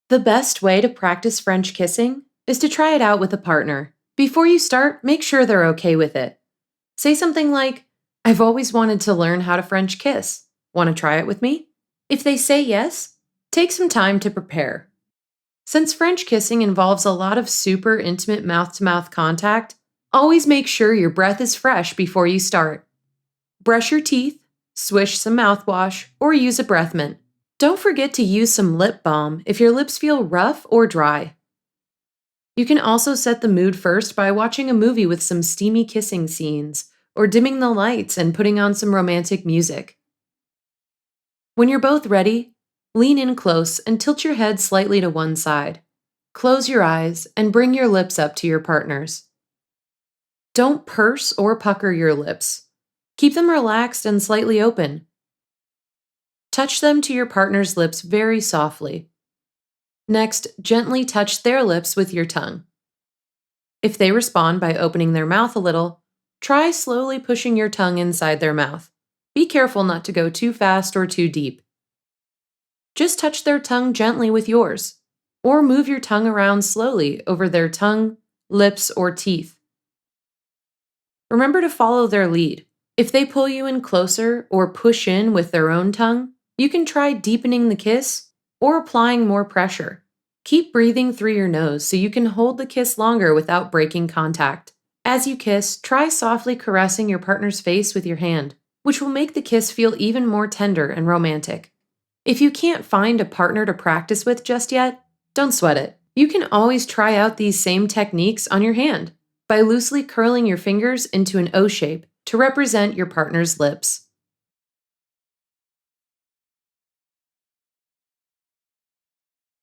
The best way to practice French kissing is to try it out with a partner. Before you start, make sure they're okay with it. Say something like, I've always wanted to learn how to French kiss. Want to try it with me? If they say yes, take some time to prepare. Since French kissing involves a lot of super intimate mouth to mouth contact, always make sure your breath is fresh before you start. Brush your teeth, swish some mouthwash, or use a breath mint. Don't forget to use some lip balm if your lips feel rough or dry. You can also set the mood first by watching a movie with some steamy kissing scenes, or dimming the lights and putting on some romantic music. When you're both ready, lean in close and tilt your head slightly to one side. Close your eyes and bring your lips up to your partner's. Don't purse or pucker your lips. Keep them relaxed and slightly open. Touch them to your partner's lips very softly. Next, gently touch their lips with your tongue. If they respond by opening their mouth a little, try slowly pushing your tongue inside their mouth. Be careful not to go too fast or too deep. Just touch their tongue gently with yours, or move your tongue around slowly over their tongue, lips, or teeth. Remember to follow their lead. If they pull you in closer or push in with their own tongue, you can try deepening the kiss or applying more pressure. Keep breathing through your nose so you can hold the kiss longer without breaking contact. As you kiss, try softly caressing your partner's face with your hand, which will make the kiss feel even more tender and romantic. If you can't find a partner to practice with just yet, don't sweat it. You can always try out these same techniques on your hand by loosely curling your fingers into an O shape to represent your partner's lips.